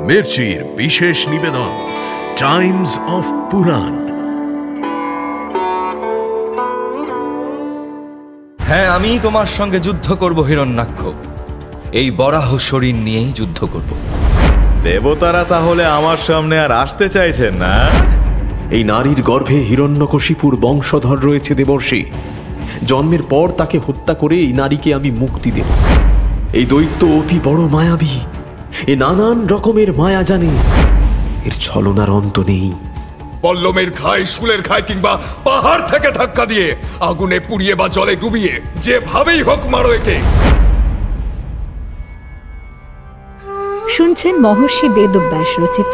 মির্চির বিশেষ নিবেদন Times of পুরাণ। হ্যাঁ, আমি তোমার সঙ্গে যুদ্ধ করব হিরণ্যাক্ষ। এই বরাহ শরীর নিয়েই যুদ্ধ করব। দেবতারা তাহলে আমার সামনে আর আসতে চাইছেন না? এই নারীর গর্ভে হিরণ্যকশিপুর বংশধর রয়েছে দেবর্ষি। জন্মের পর তাকে হত্যা করে এই নারীকে আমি মুক্তি দেব। এই দৈত্য অতি বড় মায়াবী, এ নানান রকমের মায়া জানে, এর ছলনার অন্ত নেই। বল্লমের খায়, শুলের খায়, কিংবা পাহাড় থেকে ধাক্কা দিয়ে আগুনে পুড়িয়ে বা জলে ডুবিয়ে যেভাবেই হোক মারো একে। শুনছেন মহর্ষি বেদব্যাস রচিত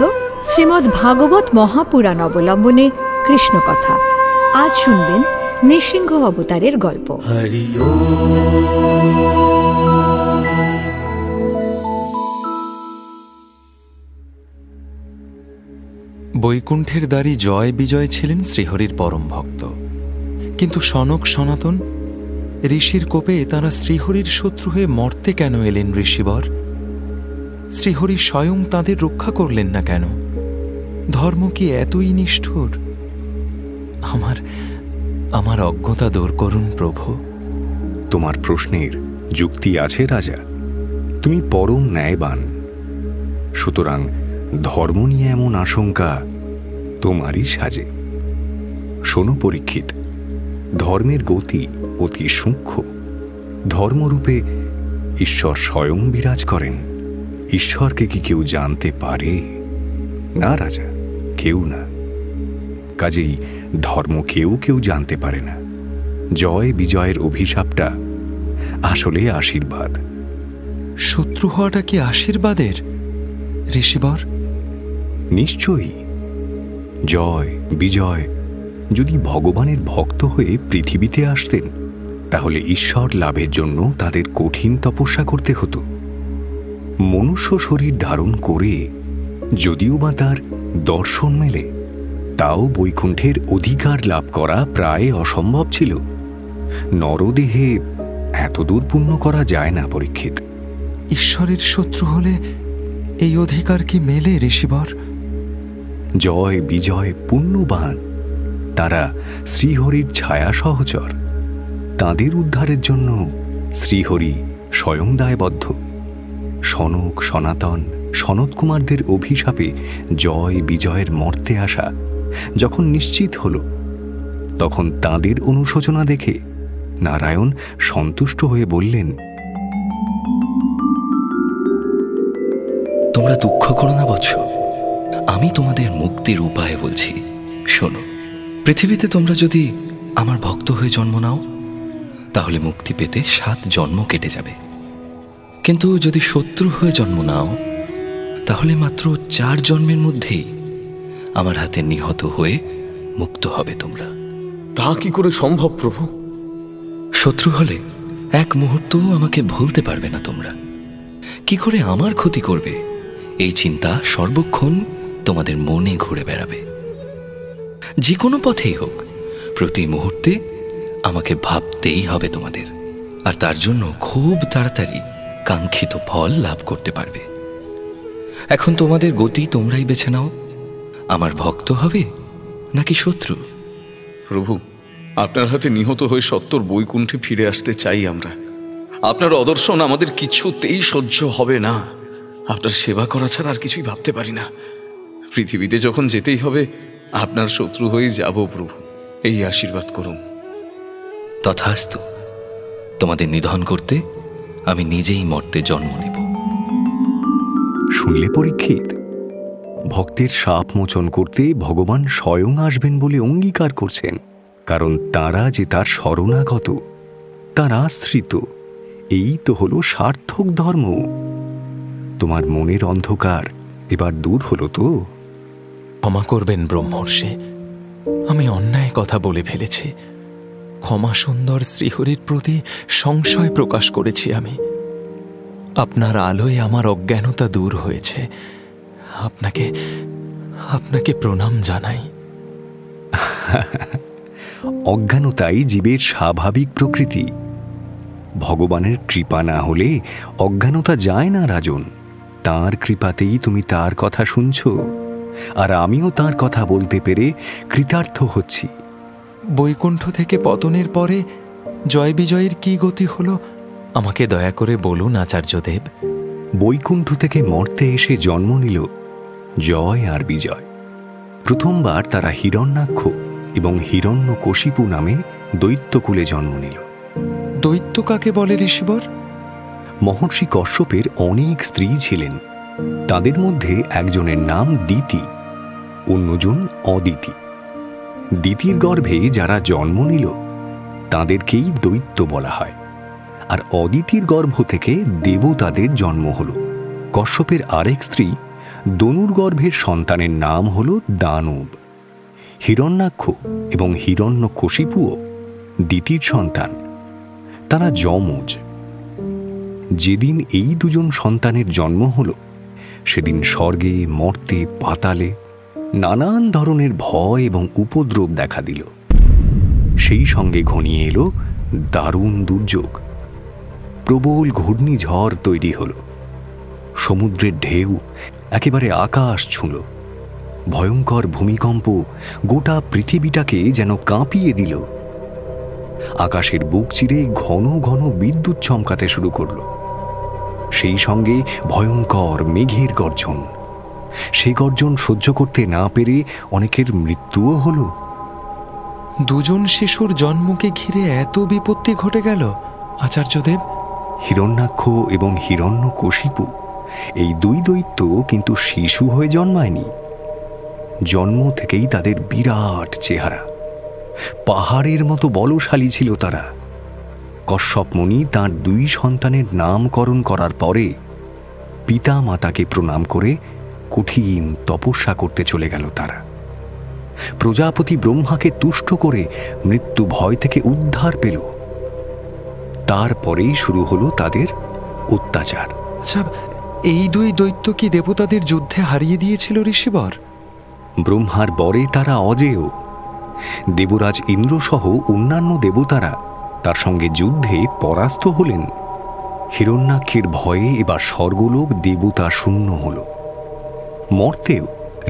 শ্রীমদ্ ভাগবত মহাপুরাণ অবলম্বনে কৃষ্ণ কথা। আজ শুনবেন নৃসিংহ অবতারের গল্প। হরি বৈকুণ্ঠের দ্বারী জয় বিজয় ছিলেন শ্রীহরির পরম ভক্ত, কিন্তু সনক সনাতন ঋষির কোপে তাঁরা শ্রীহরির শত্রু হয়ে মর্তে কেন এলেন ঋষিবর? শ্রীহরি স্বয়ং তাঁদের রক্ষা করলেন না কেন? ধর্ম কি এতই নিষ্ঠুর? আমার অজ্ঞতা দূর করুন প্রভু। তোমার প্রশ্নের যুক্তি আছে রাজা, তুমি পরম ন্যায়বান, সুতরাং ধর্ম নিয়ে এমন আশঙ্কা তোমারই সাজে। শোনো পরীক্ষিত, ধর্মের গতি অতি সূক্ষ্ম। ধর্মরূপে ঈশ্বর স্বয়ং বিরাজ করেন। ঈশ্বরকে কি কেউ জানতে পারে? না রাজা, কেউ না। কাজেই ধর্ম কেউ জানতে পারে না। জয় বিজয়ের অভিশাপটা আসলে আশীর্বাদ। শত্রু হওয়াটা কি আশীর্বাদের ঋষিবর? নিশ্চয়ই। জয় বিজয় যদি ভগবানের ভক্ত হয়ে পৃথিবীতে আসতেন, তাহলে ঈশ্বর লাভের জন্য তাদের কঠিন তপস্যা করতে হতো। মনুষ্য শরীর ধারণ করে যদিও বা তার দর্শন মেলে, তাও বৈকুণ্ঠের অধিকার লাভ করা প্রায় অসম্ভব ছিল। নরদেহে এত দূর পুণ্য করা যায় না পরীক্ষিত। ঈশ্বরের শত্রু হলে এই অধিকার কি মেলে ঋষিবর? জয় বিজয় পুণ্যবান, তারা শ্রীহরির ছায়া সহচর। তাঁদের উদ্ধারের জন্য শ্রীহরি স্বয়ং দায়বদ্ধ। সনক সনাতন সনত কুমারদের অভিশাপে জয় বিজয়ের মর্তে আসা যখন নিশ্চিত হল, তখন তাঁদের অনুশোচনা দেখে নারায়ণ সন্তুষ্ট হয়ে বললেন, তোমরা দুঃখ করো না বৎস, আমি তোমাদের মুক্তির উপায় বলছি। শোনো, পৃথিবীতে তোমরা যদি আমার ভক্ত হয়ে জন্ম নাও, তাহলে মুক্তি পেতে 7 জন্ম কেটে যাবে। কিন্তু যদি শত্রু হয়ে জন্ম নাও, তাহলে মাত্র 4 জন্মের মধ্যেই আমার হাতে নিহত হয়ে মুক্ত হবে তোমরা। তা কি করে সম্ভব প্রভু? শত্রু হলে এক মুহূর্তও আমাকে ভুলতে পারবে না তোমরা। কি করে আমার ক্ষতি করবে, এই চিন্তা সর্বক্ষণ তোমাদের মনে ঘুরে বেড়াবে। যে কোনো পথেই হোক, প্রতি মুহূর্তে আমাকে ভাবতেই হবে তোমাদের, আর তার জন্য খুব তাড়াতাড়ি কাঙ্ক্ষিত ফল লাভ করতে পারবে। এখন তোমাদের গতি তোমরাই বেছে নাও, আমার ভক্ত হবে নাকি শত্রু? প্রভু, আপনার হাতে নিহত হয়ে সত্তর বৈকুণ্ঠে ফিরে আসতে চাই আমরা। আপনার অদর্শন আমাদের কিছুতেই সহ্য হবে না। আপনার সেবা করা ছাড়া আর কিছুই ভাবতে পারি না। পৃথিবীতে যখন যেতেই হবে, আপনার শত্রু হয়ে যাব প্রভু, এই আশীর্বাদ করুন। তথাস্তু। তোমাদের নিধন করতে আমি নিজেই মর্তে জন্ম নেব। শুনলে পরীক্ষিত, ভক্তের শাপ মোচন করতে ভগবান স্বয়ং আসবেন বলে অঙ্গীকার করছেন। কারণ তারা যে তার শরণাগত, তার আশ্রিত, এই তো হলো সার্থক ধর্ম। তোমার মনের অন্ধকার এবার দূর হলো তো? ক্ষমা করবেন ব্রহ্মর্ষি, আমি অন্যায় কথা বলে ফেলেছি। ক্ষমা সুন্দর শ্রীহরির প্রতি সংশয় প্রকাশ করেছি আমি। আপনার আলোয় আমার অজ্ঞানতা দূর হয়েছে। আপনাকে প্রণাম জানাই। অজ্ঞানতাই জীবের স্বাভাবিক প্রকৃতি। ভগবানের কৃপা না হলে অজ্ঞানতা যায় না রাজন। তাঁর কৃপাতেই তুমি তার কথা শুনছ, আর আমিও তাঁর কথা বলতে পেরে কৃতার্থ হচ্ছি। বৈকুণ্ঠ থেকে পতনের পরে জয় বিজয়ের কি গতি হলো আমাকে দয়া করে বলুন আচার্যদেব। বৈকুণ্ঠ থেকে মর্তে এসে জন্ম নিল জয় আর বিজয়। প্রথমবার তারা হিরণ্যাক্ষ এবং হিরণ্যকশিপু নামে দৈত্যকুলে জন্ম নিল। দৈত্য কাকে বলে ঋষিবর? মহর্ষি কশ্যপের অনেক স্ত্রী ছিলেন। তাদের মধ্যে একজনের নাম দিতি, অন্যজন অদিতি। দিতির গর্ভে যারা জন্ম নিল তাদেরকেই দৈত্য বলা হয়, আর অদিতির গর্ভ থেকে দেবতাদের জন্ম হল। কশ্যপের আরেক স্ত্রী দনুর গর্ভের সন্তানের নাম হল দানব। হিরণ্যাক্ষ এবং হিরণ্যকশিপুও দিতির সন্তান, তারা যমজ। যেদিন এই দুজন সন্তানের জন্ম হল সেদিন স্বর্গে, মর্তে, পাতালে নানান ধরনের ভয় এবং উপদ্রব দেখা দিল। সেই সঙ্গে ঘনিয়ে এলো দারুণ দুর্যোগ। প্রবল ঘূর্ণিঝড় তৈরি হল। সমুদ্রের ঢেউ একেবারে আকাশ ছুঁল। ভয়ঙ্কর ভূমিকম্প গোটা পৃথিবীটাকে যেন কাঁপিয়ে দিল। আকাশের বুক চিরে ঘন ঘন বিদ্যুৎ চমকাতে শুরু করল। সেই সঙ্গে ভয়ঙ্কর মেঘের গর্জন। সে গর্জন সহ্য করতে না পেরে অনেকের মৃত্যুও হল। দুজন শিশুর জন্মকে ঘিরে এত বিপত্তি ঘটে গেল আচার্যদেব। হিরণ্যাক্ষ এবং হিরণ্যকশিপু এই দুই দৈত্য কিন্তু শিশু হয়ে জন্মায়নি। জন্ম থেকেই তাদের বিরাট চেহারা, পাহাড়ের মতো বলশালী ছিল তারা। কশ্যপ মুনি তাঁর দুই সন্তানের নামকরণ করার পরে পিতা মাতাকে প্রণাম করে কঠিন তপস্যা করতে চলে গেল তারা। প্রজাপতি ব্রহ্মাকে তুষ্ট করে মৃত্যু ভয় থেকে উদ্ধার পেল। তারপরেই শুরু হলো তাদের অত্যাচার। আচ্ছা, এই দুই দৈত্য কি দেবতাদের যুদ্ধে হারিয়ে দিয়েছিল ঋষিবর? ব্রহ্মার বরে তারা অজেয়। দেবরাজ ইন্দ্রসহ অন্যান্য দেবতারা তার সঙ্গে যুদ্ধে পরাস্ত হলেন। হিরণ্যাক্ষের ভয়ে এবার স্বর্গলোক দেবতা শূন্য হল। মর্তেও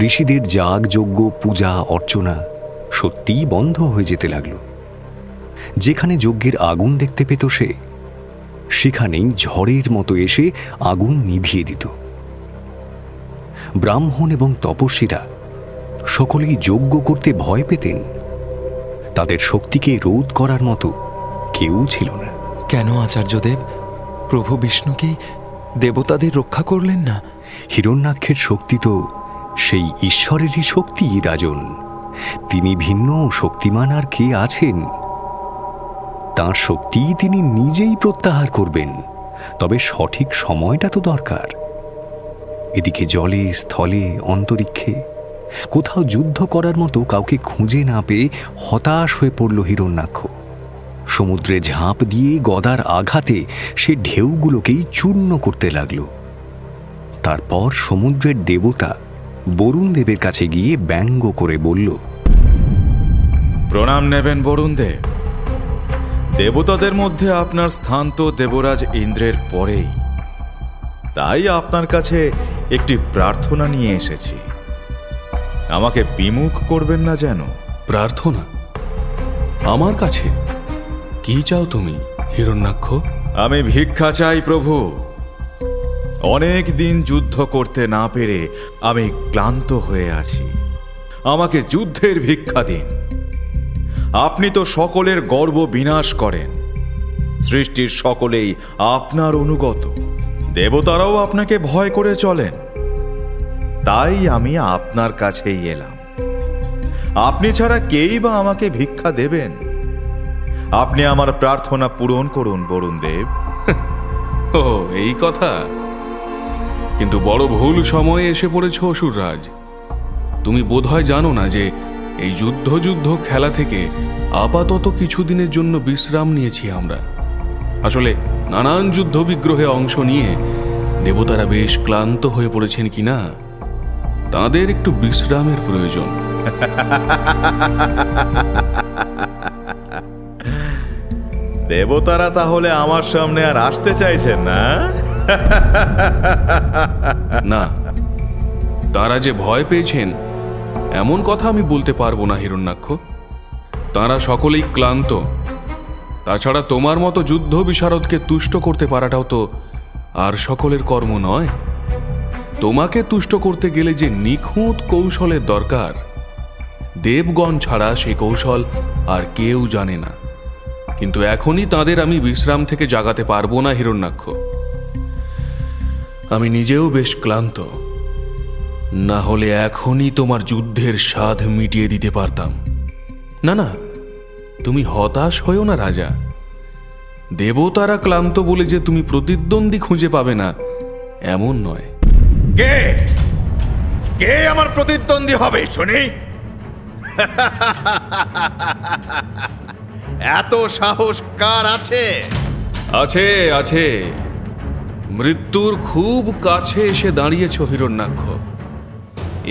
ঋষিদের যাগযজ্ঞ, পূজা অর্চনা সত্যিই বন্ধ হয়ে যেতে লাগল। যেখানে যজ্ঞের আগুন দেখতে পেত সেখানেই ঝড়ের মতো এসে আগুন নিভিয়ে দিত। ব্রাহ্মণ এবং তপস্বীরা সকলেই যজ্ঞ করতে ভয় পেতেন। তাদের শক্তিকে রোধ করার মতো কেউ ছিল না। কেন আচার্যদেব? প্রভু বিষ্ণুকে দেবতাদের রক্ষা করলেন না? হিরণ্যাক্ষের শক্তি তো সেই ঈশ্বরেরই শক্তি রাজন। তিনি ভিন্ন শক্তিমান আর কে আছেন? তাঁর শক্তি তিনি নিজেই প্রত্যাহার করবেন, তবে সঠিক সময়টা তো দরকার। এদিকে জলে, স্থলে, অন্তরিক্ষে কোথাও যুদ্ধ করার মতো কাউকে খুঁজে না পেয়ে হতাশ হয়ে পড়ল হিরণ্যাক্ষ। সমুদ্রে ঝাঁপ দিয়ে গদার আঘাতে সে ঢেউগুলোকেই চূর্ণ করতে লাগল। তারপর সমুদ্রের দেবতা বরুণ দেবের কাছে গিয়ে ব্যঙ্গ করে বলল, প্রণাম নেবেন বরুণ দেব। দেবতাদের মধ্যে আপনার স্থান তো দেবরাজ ইন্দ্রের পরেই। তাই আপনার কাছে একটি প্রার্থনা নিয়ে এসেছি। আমাকে বিমুখ করবেন না যেন। প্রার্থনা? আমার কাছে? কি চাও তুমি হিরণ্যাক্ষ? আমি ভিক্ষা চাই প্রভু। অনেক দিন যুদ্ধ করতে না পেরে আমি ক্লান্ত হয়ে আছি। আমাকে যুদ্ধের ভিক্ষা দিন। আপনি তো সকলের গর্ব বিনাশ করেন। সৃষ্টির সকলেই আপনার অনুগত। দেবতারাও আপনাকে ভয় করে চলেন। তাই আমি আপনার কাছেই এলাম। আপনি ছাড়া কেই বা আমাকে ভিক্ষা দেবেন? আপনি আমার প্রার্থনা পূরণ করুন বরুণ দেব। ও এই কথা? কিন্তু বড় ভুল সময়ে এসে পড়েছ অসুররাজ। তুমি বোধহয় জানো না যে এই যুদ্ধ খেলা থেকে আপাতত কিছুদিনের জন্য বিশ্রাম নিয়েছি আমরা। আসলে নানান যুদ্ধ বিগ্রহে অংশ নিয়ে দেবতারা বেশ ক্লান্ত হয়ে পড়েছেন কিনা, তাদের একটু বিশ্রামের প্রয়োজন। দেবতারা তাহলে আমার সামনে আর আসতে চাইছেন না? না, তারা যে ভয় পেয়েছেন এমন কথা আমি বলতে পারবো না হিরণ্যাক্ষ। তারা সকলেই ক্লান্ত। তাছাড়া তোমার মতো যুদ্ধ বিশারদকে তুষ্ট করতে পারাটাও তো আর সকলের কর্ম নয়। তোমাকে তুষ্ট করতে গেলে যে নিখুঁত কৌশলের দরকার, দেবগণ ছাড়া সেই কৌশল আর কেউ জানে না। কিন্তু এখনই তাদের আমি বিশ্রাম থেকে জাগাতে পারবো না হিরণ্যাক্ষ। আমি নিজেও বেশ ক্লান্ত, না হলে এখনই তোমার যুদ্ধের স্বাদ মিটিয়ে দিতে পারতাম। না না, তুমি হতাশ হয়েও না রাজা। দেবতারা ক্লান্ত বলে যে তুমি প্রতিদ্বন্দ্বী খুঁজে পাবে না এমন নয়। কে কে আমার প্রতিদ্বন্দ্বী হবে শুনি? এত সাহস কার আছে? আছে আছে, মৃত্যুর খুব কাছে এসে দাঁড়িয়েছ হিরণ্যাক্ষ।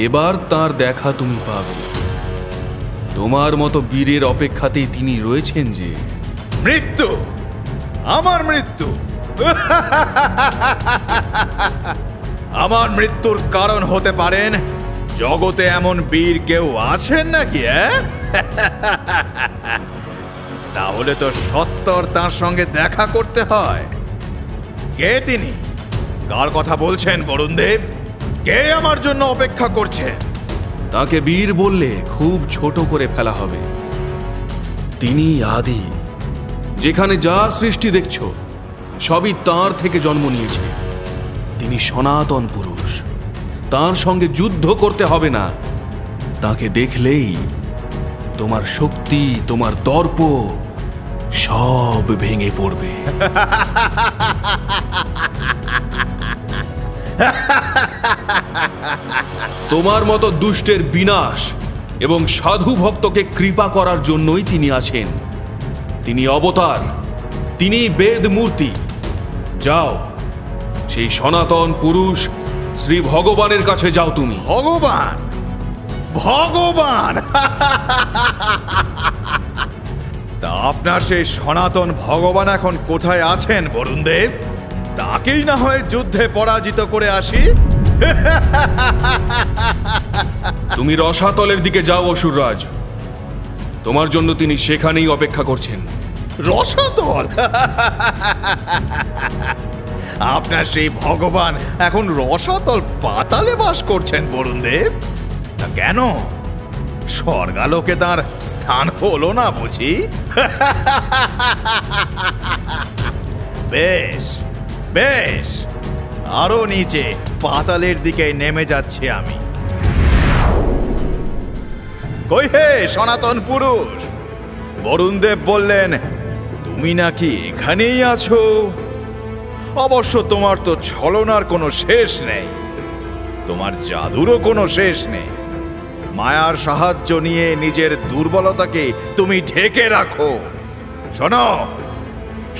এবার তার দেখা তুমি পাবে। তোমার মতো বীরের অপেক্ষাতেই তিনি রয়েছেন। যে মৃত্যু? আমার মৃত্যু? আমার মৃত্যুর কারণ হতে পারেন জগতে এমন বীর কেউ আছেন নাকি? তাহলে তো সত্তর তার সঙ্গে দেখা করতে হয়। কে তিনি? কার কথা বলছেন বরুণদেব? কে আমার জন্য অপেক্ষা করছে? তাকে বীর বললে খুব ছোট করে ফেলা হবে। তিনি আদি। যেখানে যা সৃষ্টি দেখছ সবই তার থেকে জন্ম নিয়েছে। তিনি সনাতন পুরুষ। তার সঙ্গে যুদ্ধ করতে হবে না। তাকে দেখলেই তোমার শক্তি, তোমার দর্প সব ভেঙে পড়বে। তোমার মতো দুষ্টের বিনাশ এবং সাধু ভক্তকে কৃপা করার জন্যই তিনি আছেন। তিনি অবতার, তিনি বেদ মূর্তি। যাও, সেই সনাতন পুরুষ শ্রী ভগবানের কাছে যাও তুমি। ভগবান? ভগবান? তা আপনার সেই সনাতন ভগবান এখন কোথায় আছেন বরুণদেব? তাকেই না হয় যুদ্ধে পরাজিত করে আসি। তুমি রসাতলের দিকে যাও অসুররাজ। তোমার জন্য তিনি সেখানেই অপেক্ষা করছেন। রসাতল? আপনার সেই ভগবান এখন রসাতল পাতালে বাস করছেন বরুণদেব? তা কেন? স্বর্গালোকে তার স্থান হলো না বুঝি? বেশ বেশ, আরো নিচে পাতালের দিকে নেমে যাচ্ছি আমি। কই হে সনাতন পুরুষ? বরুণদেব বললেন তুমি নাকি এখানেই আছো। অবশ্য তোমার তো ছলনার কোনো শেষ নেই, তোমার জাদুরও কোনো শেষ নেই। মায়ার সাহায্য নিয়ে নিজের দুর্বলতাকে তুমি ঢেকে রাখো। শোনো,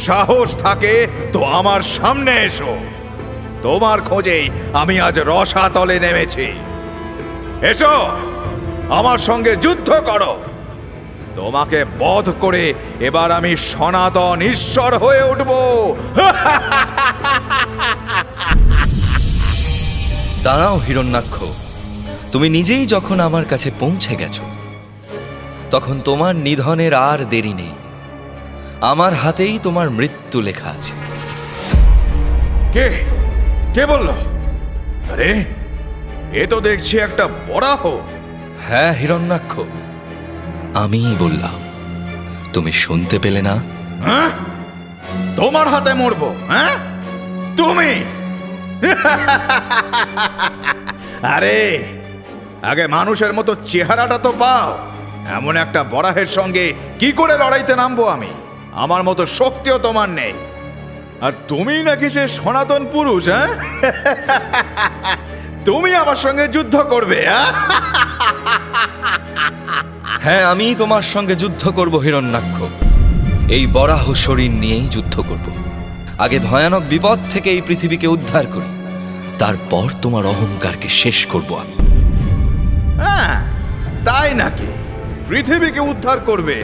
সাহস থাকে তো আমার সামনে এসো। তোমার খোঁজেই আমি আজ রসাতলে নেমেছি। এসো, আমার সঙ্গে যুদ্ধ করো। তোমাকে বধ করে এবার আমি সনাতন ঈশ্বর হয়ে উঠব। দাঁড়াও হিরণ্যাক্ষ, তুমি নিজেই যখন আমার কাছে পৌঁছে গেছো তখন তোমার নিধনের আর দেরি নেই। আমার হাতেই তোমার মৃত্যু লেখা আছে। কে কে বলল? আরে, এ তো দেখছি একটা বরাহ। হ্যাঁ হিরণ্যাক্ষ, আমিই বললাম। তুমি শুনতে পেলে না? হ্যাঁ, তোমার হাতে মরবো? হ্যাঁ, তুমি? আরে, আগে মানুষের মতো চেহারাটা তো পাও। এমন একটা বরাহের সঙ্গে কি করে লড়াইতে নামবো আমি? আমার মতো শক্তিও তোমার নেই। আর তুমি নাকি সে সনাতন পুরুষ? হ্যাঁ, তুমি আমার সঙ্গে যুদ্ধ করবে? হ্যাঁ, আমি তোমার সঙ্গে যুদ্ধ করব হিরণ্যাক্ষ। এই বরাহ শরীর নিয়েই যুদ্ধ করব। আগে ভয়ানক বিপদ থেকে এই পৃথিবীকে উদ্ধার করি, তারপর তোমার অহংকারকে শেষ করব আমি। হ্যাঁ, তাই নাকি? পৃথিবীকে উদ্ধার করবে?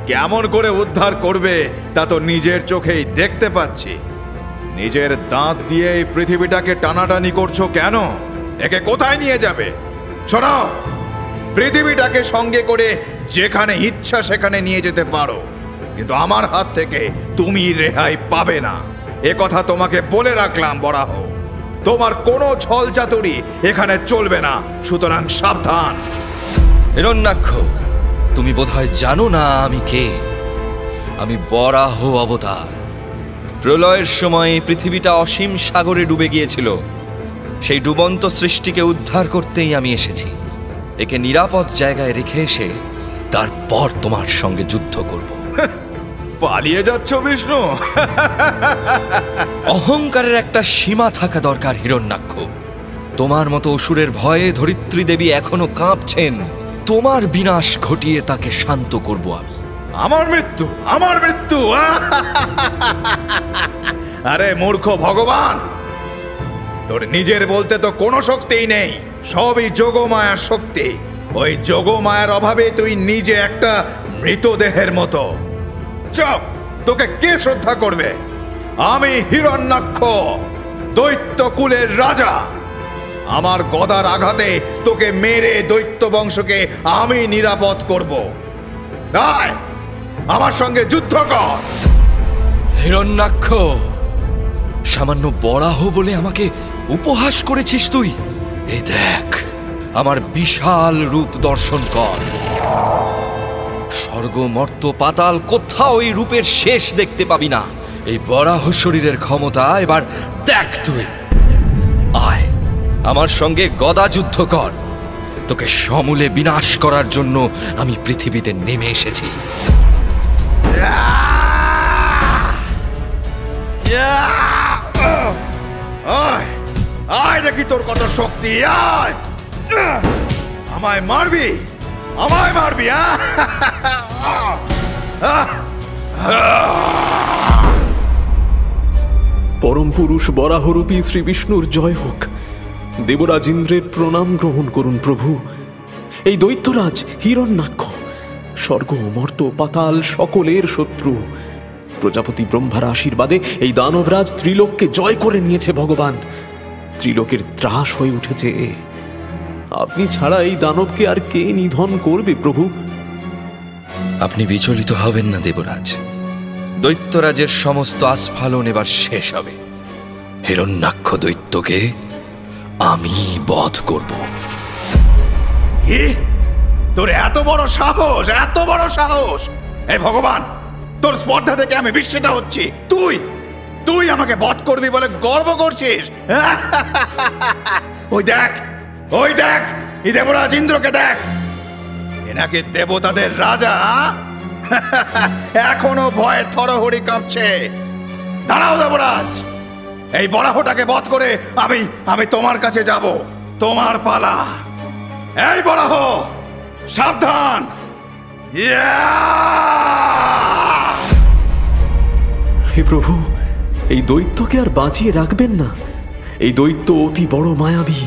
কেমন করে উদ্ধার করবে তা তো নিজের চোখেই দেখতে পাচ্ছি। নিজের দাঁত দিয়ে এই পৃথিবীটাকে টানাটানি করছো কেন? একে কোথায় নিয়ে যাবে? শোনাও, পৃথিবীটাকে সঙ্গে করে যেখানে ইচ্ছা সেখানে নিয়ে যেতে পারো, কিন্তু আমার হাত থেকে তুমি রেহাই পাবে না। এ কথা তোমাকে বলে রাখলাম বরাহ। তোমার কোনো ছল চাতুরি এখানে চলবে না, সুতরাং সাবধান। হিরণ্যাক্ষ, তুমি বোধহয় জানো না আমি কে। আমি বরাহ অবতার। প্রলয়ের সময় পৃথিবীটা অসীম সাগরে ডুবে গিয়েছিল। সেই ডুবন্ত সৃষ্টিকে উদ্ধার করতেই আমি এসেছি। একে নিরাপদ জায়গায় রেখে এসে তারপর তোমার সঙ্গে যুদ্ধ করব। পালিয়ে যাচ্ছ বিষ্ণু? অহংকারের একটা সীমা থাকা দরকার হিরণ্যাক্ষ। তোমার মতো অসুরের ভয়ে ধরিত্রী দেবী এখনো কাঁপছেন। তোমার বিনাশ ঘটিয়ে তাকে শান্ত করব আমি। আমার মৃত্যু? আমার মৃত্যু? আরে মূর্খ ভগবান, তোর নিজের বলতে তো কোনো শক্তিই নেই, সবই যোগমায়ার শক্তি। ওই যোগমায়ার অভাবে তুই নিজে একটা মৃতদেহের মতো। চুপ! তোকে কে শ্রদ্ধা করবে? আমি হিরণ্যাক্ষ, দৈত্য কুলের রাজা। আমার গদার আঘাতে তোকে মেরে দৈত্য বংশকে আমি নিরাপদ করব। তাই আমার সঙ্গে যুদ্ধ কর। হিরণ্যাক্ষ, সামান্য বরাহ বলে আমাকে উপহাস করেছিস তুই? এই দেখ, আমার বিশাল রূপ দর্শন কর। স্বর্গ মর্ত পাতাল কোথাও এই রূপের শেষ দেখতে পাবি না। এই বরাহ শরীরের ক্ষমতা এবার দেখ তুই। আয়, আমার সঙ্গে গদা যুদ্ধ কর। তোকে সমূলে বিনাশ করার জন্য আমি পৃথিবীতে নেমে এসেছি। আয় দেখি তোর কত শক্তি। আয়, আমায় মারবি? আমায় মারবি? পরম পুরুষ বরাহরূপী শ্রী বিষ্ণুর জয় হোক। দেবরাজ ইন্দ্রের প্রণাম গ্রহণ করুন প্রভু। এই দৈত্যরাজ হিরণ্যাক্ষ স্বর্গ মর্ত পাতাল সকলের শত্রু। প্রজাপতি ব্রহ্মার আশীর্বাদে এই দানবরাজ ত্রিলোককে জয় করে নিয়েছে ভগবান। ত্রিলোকের ত্রাস হয়ে উঠেছে। আপনি ছাড়া এই দানবকে আর কে নিধন করবে প্রভু? আপনি বিচলিত হবেন না দেবরাজ। দৈত্যরাজের সমস্ত আস্ফালন এবার শেষ হবে। হিরণ্যাক্ষ দৈত্যকে আমি বধ করব। কি? তোর এত বড় সাহস? এত বড় সাহস? এই ভগবান, তোর স্পর্ধা থেকে আমি বিস্মিত হচ্ছি। তুই আমাকে বধ করবি বলে গর্ব করছিস? ওই দেখ, ওই দেখ, এই দেবরাজ ইন্দ্রকে দেখ। এনাকে দেবতাদের রাজা, এখনো ভয়ে থরহরি কাঁপছে। দাঁড়াও দেবরাজ, এই বরাহটাকে বধ করে আমি তোমার কাছে যাব। তোমার পালা। এই বরাহ, সাবধান! হে প্রভু, এই দৈত্যকে আর বাঁচিয়ে রাখবেন না। এই দৈত্য অতি বড় মায়াবী।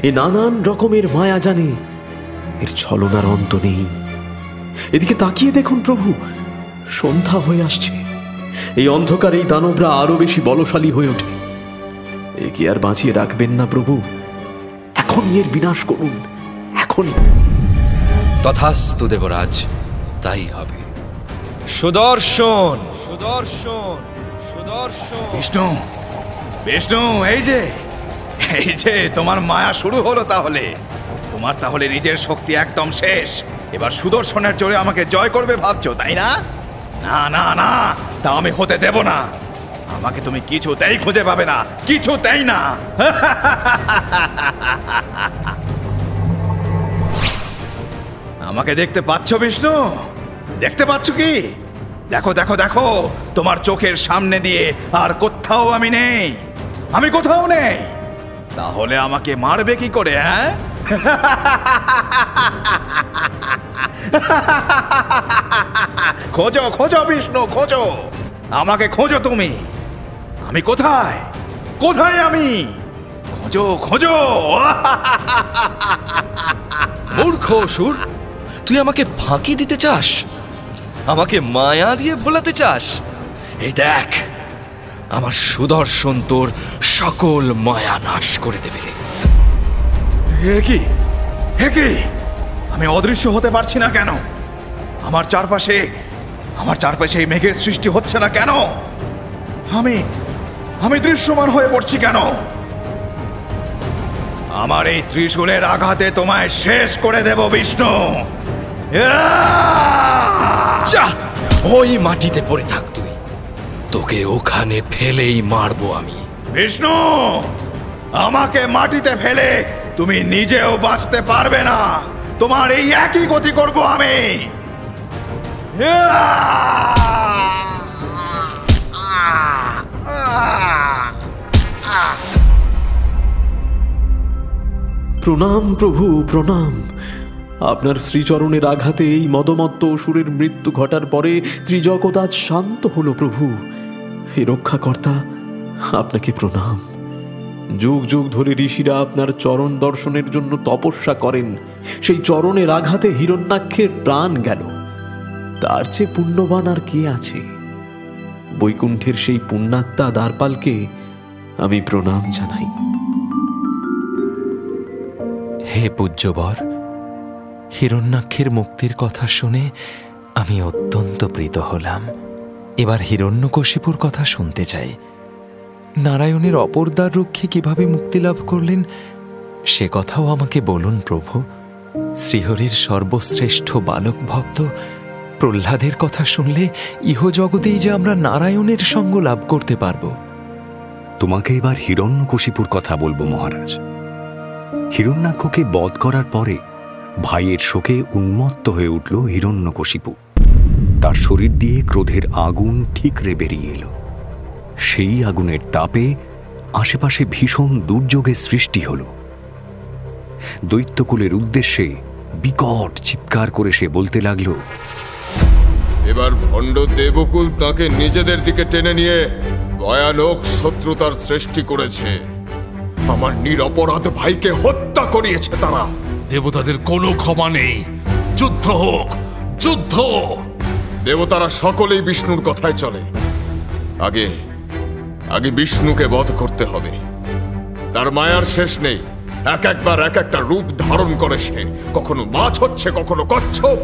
এ নানান রকমের মায়া জানে। এর ছলনার অন্ত নেই। এদিকে তাকিয়ে দেখুন প্রভু, সন্ধ্যা হয়ে আসছে। এই অন্ধকারে এই দানবরা আরো বেশি বলশালী হয়ে ওঠে। একে আর বাঁচিয়ে রাখবেন না প্রভু। এখনই এর বিনাশ করুন, এখনই। তথাস্তু দেবরাজ, তাই হবে। সুদর্শন, সুদর্শন, সুদর্শন। বিষ্ণু, বিষ্ণু, এই যে তোমার মায়া শুরু হলো। তোমার তাহলে নিজের শক্তি একদম শেষ। এবার সুদর্শনের জোরে আমাকে জয় করবে ভাবছো, তাই না? না না না, তা আমি হতে দেব না। আমাকে তুমি কিছুতেই খুঁজে পাবে না, কিছুতেই না। আমাকে দেখতে পাচ্ছ বিষ্ণু? দেখতে পাচ্ছ কি? দেখো দেখো দেখো, তোমার চোখের সামনে দিয়ে আর কোথাও আমি নেই। আমি কোথাও নেই। তাহলে আমাকে মারবে কি করে? হ্যাঁ, খোঁজো খোঁজো বিষ্ণু, খোঁজো আমাকে, খোঁজো তুমি। আমি কোথায়? কোথায় আমি? খোঁজো খোঁজো। মূর্খ অসুর, তুই আমাকে ফাঁকি দিতে চাস? আমাকে মায়া দিয়ে ভোলাতে চাস? এই দেখ, আমার সুদর্শন তোর সকল মায়া নাশ করে দেবে। হে কি আমি অদৃশ্য হতে পারছি না কেন? আমার চারপাশে এই মেঘের সৃষ্টি হচ্ছে না কেন? আমি দৃশ্যমান হয়ে পড়ছি কেন? আমার এই ত্রিশূলের আঘাতে তোমায় শেষ করে দেব বিষ্ণু। যা, ওই মাটিতে পড়ে থাক তুই, তোকে ওখানে ফেলেই মারবো আমি। বিষ্ণু, আমাকে মাটিতে ফেলে তুমি নিজেও বাঁচতে পারবে না। তোমার এই একই গতি করব আমি। প্রণাম প্রভু, প্রণাম। আপনার শ্রীচরণের আঘাতে এই মদমত্ত অসুরের মৃত্যু ঘটার পরে ত্রিজগৎ আজ শান্ত হলো প্রভু। হে রক্ষাকর্তা, আপনাকে প্রণাম। যুগ যুগ ধরে ঋষিরা আপনার চরণ দর্শনের জন্য তপস্যা করেন। সেই চরণের আঘাতে হিরণ্যাক্ষের প্রাণ গেল। তার চেয়ে পুণ্যবান আর কে আছে? বৈকুণ্ঠের সেই পুণ্যাত্মা দ্বারপালকে আমি প্রণাম জানাই। হে পূজ্যবর, হিরণ্যাক্ষের মুক্তির কথা শুনে আমি অত্যন্ত প্রীত হলাম। এবার হিরণ্যকশিপুর কথা শুনতে চাই। নারায়ণের অপরদ্বার রক্ষী কিভাবে মুক্তি লাভ করলেন সে কথাও আমাকে বলুন প্রভু। শ্রীহরির সর্বশ্রেষ্ঠ বালক ভক্ত প্রহ্লাদের কথা শুনলে ইহজগতেই যে আমরা নারায়ণের সঙ্গ লাভ করতে পারব। তোমাকে এবার হিরণ্যকশিপুর কথা বলবো মহারাজ। হিরণ্যাক্ষকে বধ করার পরে ভাইয়ের শোকে উন্মত্ত হয়ে উঠল হিরণ্যকশিপু। তার শরীর দিয়ে ক্রোধের আগুন ঠিকরে বেরিয়ে এলো। সেই আগুনের তাপে আশেপাশে ভীষণ দুর্যোগের সৃষ্টি হল। দৈত্যকুলের উদ্দেশ্যে বিকট চিৎকার করে সে বলতে লাগল, এবার ভণ্ড দেবকুল তাকে নিজেদের দিকে টেনে নিয়ে ভয়ানক শত্রুতার সৃষ্টি করেছে। আমার নিরপরাধ ভাইকে হত্যা করিয়েছে তারা। দেবতাদের কোনো ক্ষমা নেই। যুদ্ধ হোক, যুদ্ধ! দেবতারা সকলেই বিষ্ণুর কথায় চলে। আগে বিষ্ণুকে বধ করতে হবে। তার মায়ার শেষ নেই। একবার এক একটা রূপ ধারণ করে সে। কখনো মাছ হচ্ছে, কখনো কচ্ছপ।